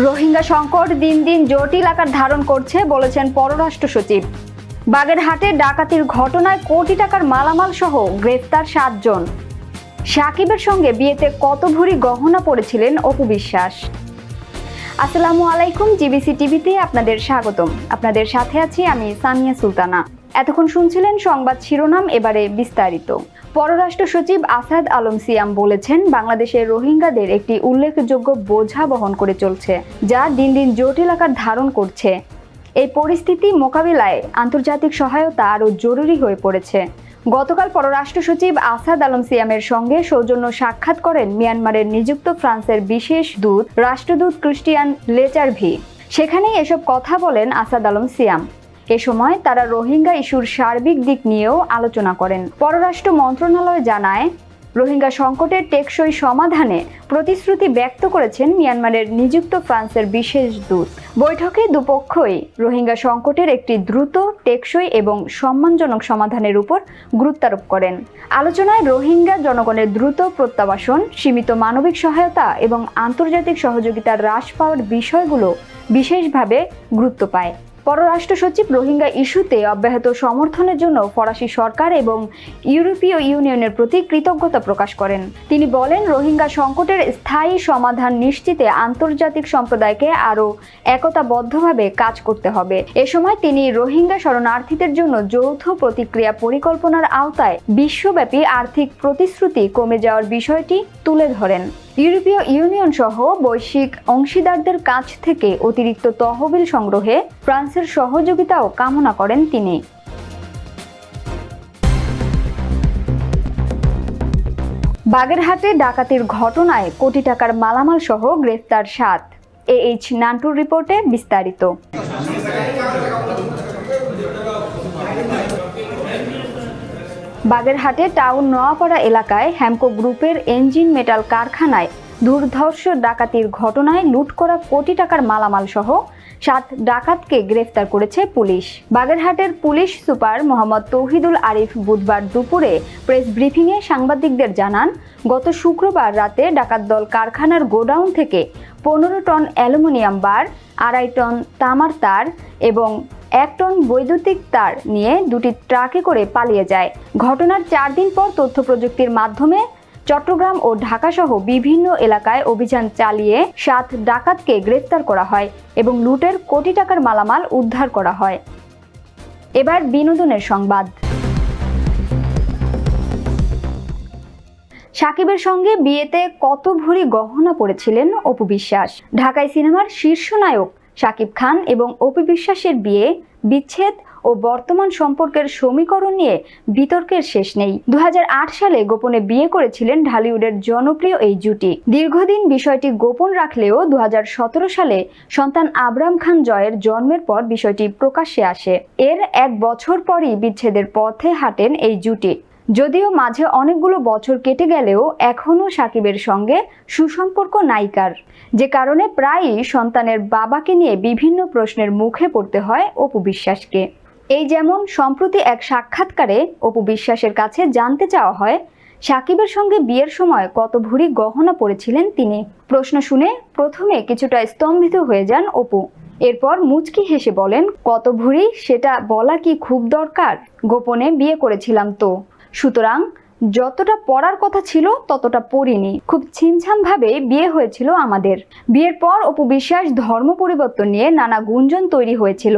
রোহিঙ্গা সংকট দিন দিন জটিল আকার ধারণ করছে বলেছেন পররাষ্ট্র সচিব। বাগেরহাটে ডাকাতির ঘটনায় কোটি টাকার মালামাল সহ গ্রেফতার 7 জন। সাকিবের সঙ্গে বিয়েতে কত ভরি গহনা পড়েছিলেন অপু বিশ্বাস। আসসালামু আলাইকুম, জিবিসি টিভিতে আপনাদের স্বাগতম। আপনাদের সাথে আছি আমি সানিয়া সুলতানা। এতক্ষণ শুনছিলেন সংবাদ শিরোনাম, এবারে বিস্তারিত। পররাষ্ট্র সচিব আসাদ আলম সিয়াম বলেছেন, বাংলাদেশের রোহিঙ্গাদের একটি উল্লেখযোগ্য বোঝা বহন করে চলছে, যা দিন দিন জটিল আকার ধারণ করছে। এই পরিস্থিতি মোকাবিলায় আন্তর্জাতিক সহায়তা আরও জরুরি হয়ে পড়েছে। গতকাল পররাষ্ট্র সচিব আসাদ আলম সিয়ামের সঙ্গে সৌজন্য সাক্ষাৎ করেন মিয়ানমারের নিযুক্ত ফ্রান্সের বিশেষ দূত রাষ্ট্রদূত ক্রিস্টিয়ান লেচারভি। সেখানেই এসব কথা বলেন আসাদ আলম সিয়াম। এ সময় তারা রোহিঙ্গা ইস্যুর সার্বিক দিক নিয়েও আলোচনা করেন। পররাষ্ট্র মন্ত্রণালয় জানায়, রোহিঙ্গা সংকটের টেকসই সমাধানে প্রতিশ্রুতি ব্যক্ত করেছেন মিয়ানমারের নিযুক্ত ফ্রান্সের বিশেষ দূত। বৈঠকে দুপক্ষই রোহিঙ্গা সংকটের একটি দ্রুত, টেকসই এবং সম্মানজনক সমাধানের উপর গুরুত্বারোপ করেন। আলোচনায় রোহিঙ্গা জনগণের দ্রুত প্রত্যাবাসন, সীমিত মানবিক সহায়তা এবং আন্তর্জাতিক সহযোগিতা হ্রাস পাওয়ার বিষয়গুলো বিশেষভাবে গুরুত্ব পায়। পররাষ্ট্র সচিব রোহিঙ্গা ইস্যুতে অব্যাহত সমর্থনের জন্য ফরাসি সরকার এবং ইউরোপীয় ইউনিয়নের প্রতি কৃতজ্ঞতা প্রকাশ করেন। তিনি বলেন, রোহিঙ্গা সংকটের স্থায়ী সমাধান নিশ্চিতে আন্তর্জাতিক সম্প্রদায়কে আরও একতাবদ্ধভাবে কাজ করতে হবে। এ সময় তিনি রোহিঙ্গা শরণার্থীদের জন্য যৌথ প্রতিক্রিয়া পরিকল্পনার আওতায় বিশ্বব্যাপী আর্থিক প্রতিশ্রুতি কমে যাওয়ার বিষয়টি তুলে ধরেন। ইউরোপীয় ইউনিয়ন সহ বৈশ্বিক অংশীদারদের কাছ থেকে অতিরিক্ত তহবিল সংগ্রহে ফ্রান্সের সহযোগিতাও কামনা করেন তিনি। বাগেরহাটে ডাকাতির ঘটনায় কোটি টাকার মালামাল সহ গ্রেফতার 7। AH নান্টুর রিপোর্টে বিস্তারিত। বাগেরহাটে টাউন নোয়াপাড়া এলাকায় হ্যামকো গ্রুপের ইঞ্জিন মেটাল কারখানায় দুর্ধর্ষ ডাকাতির ঘটনায় লুট করা কোটি টাকার মালামাল সহ 7 ডাকাতকে গ্রেফতার করেছে পুলিশ। বাগেরহাটের পুলিশ সুপার মোহাম্মদ তৌহিদুল আরিফ বুধবার দুপুরে প্রেস ব্রিফিংয়ে সাংবাদিকদের জানান, গত শুক্রবার রাতে ডাকাত দল কারখানার গোডাউন থেকে 15 টন অ্যালুমিনিয়াম বার, 2.5 টন তামার তার এবং 1 টন বৈদ্যুতিক তার নিয়ে 2টি ট্রাকে করে পালিয়ে যায়। ঘটনার 4 দিন পর তথ্য প্রযুক্তির মাধ্যমে চট্টগ্রাম ও ঢাকাসহ বিভিন্ন এলাকায় অভিযান চালিয়ে 7 ডাকাতকে গ্রেফতার করা হয় এবং লুটের কোটি টাকার মালামাল উদ্ধার করা হয়। এবার বিনোদনের সংবাদ। সাকিবের সঙ্গে বিয়েতে কত ভরি গহনা পড়েছিলেন অপু বিশ্বাস। ঢাকাই সিনেমার শীর্ষ নায়ক সাকিব খান এবং অপু বিশ্বাসের বিয়ে, বিচ্ছেদ ও বর্তমান সম্পর্কের সমীকরণ নিয়ে বিতর্কের শেষ নেই। 2008 সালে গোপনে বিয়ে করেছিলেন ঢালিউডের জনপ্রিয় এই জুটি। দীর্ঘদিন বিষয়টি গোপন রাখলেও 2017 সালে সন্তান আবরাম খান জয়ের জন্মের পর বিষয়টি প্রকাশ্যে আসে। এর 1 বছর পরই বিচ্ছেদের পথে হাঁটেন এই জুটি। যদিও মাঝে অনেকগুলো বছর কেটে গেলেও এখনও সাকিবের সঙ্গে সুসম্পর্ক নায়িকার, যে কারণে প্রায়ই সন্তানের বাবাকে নিয়ে বিভিন্ন প্রশ্নের মুখে পড়তে হয় অপু বিশ্বাসকে। এই যেমন সম্প্রতি এক সাক্ষাৎকারে অপু বিশ্বাসের কাছে জানতে চাওয়া হয়, সাকিবের সঙ্গে বিয়ের সময় কত ভরি গহনা পড়েছিলেন তিনি। প্রশ্ন শুনে প্রথমে কিছুটা স্তম্ভিত হয়ে যান অপু। এরপর মুচকি হেসে বলেন, কত ভরি সেটা বলা কি খুব দরকার? গোপনে বিয়ে করেছিলাম তো, সুতরাং যতটা পড়ার কথা ছিল ততটা পড়িনি। খুব ছিমছাম ভাবে বিয়ে হয়েছিল আমাদের। বিয়ের পর অপু বিশ্বাস ধর্ম পরিবর্তন নিয়ে নানা গুঞ্জন তৈরি হয়েছিল।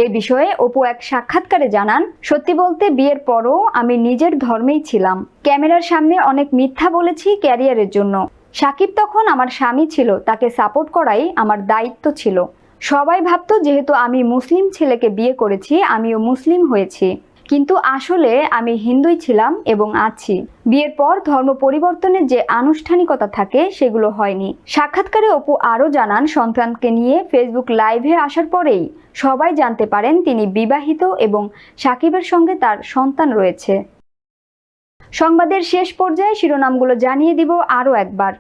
এ বিষয়ে অপু এক সাক্ষাৎকারে জানান, সত্যি বলতে বিয়ের পরও আমি নিজের ধর্মেই ছিলাম। ক্যামেরার সামনে অনেক মিথ্যা বলেছি ক্যারিয়ারের জন্য। সাকিব তখন আমার স্বামী ছিল, তাকে সাপোর্ট করাই আমার দায়িত্ব ছিল। সবাই ভাবতো যেহেতু আমি মুসলিম ছেলেকে বিয়ে করেছি, আমিও মুসলিম হয়েছি, কিন্তু আসলে আমি হিন্দুই ছিলাম এবং আছি। বিয়ের পর ধর্ম পরিবর্তনের যে আনুষ্ঠানিকতা থাকে সেগুলো হয়নি। সাক্ষাৎকারে অপু আরও জানান, সন্তানকে নিয়ে ফেসবুক লাইভে আসার পরেই সবাই জানতে পারেন তিনি বিবাহিত এবং সাকিবের সঙ্গে তার সন্তান রয়েছে। সংবাদের শেষ পর্যায়ে শিরোনামগুলো জানিয়ে দিব আরও একবার।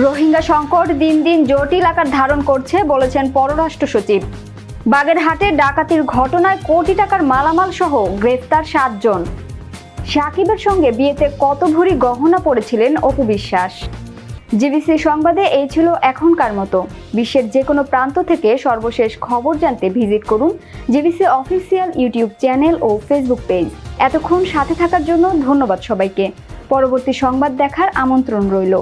রোহিঙ্গা সংকট দিন দিন জটিল আকার ধারণ করছে বলেছেন পররাষ্ট্র সচিব। বাগেরহাটে ডাকাতির ঘটনায় কোটি টাকার মালামাল সহ গ্রেফতার 7 জন। সাকিবের সঙ্গে বিয়েতে কত ভরি গহনা পড়েছিলেন অপু বিশ্বাস। জিবিসি সংবাদে এই ছিল এখনকার মতো। বিশ্বের যে কোনো প্রান্ত থেকে সর্বশেষ খবর জানতে ভিজিট করুন জিবিসি অফিসিয়াল ইউটিউব চ্যানেল ও ফেসবুক পেজ। এতক্ষণ সাথে থাকার জন্য ধন্যবাদ সবাইকে। পরবর্তী সংবাদ দেখার আমন্ত্রণ রইল।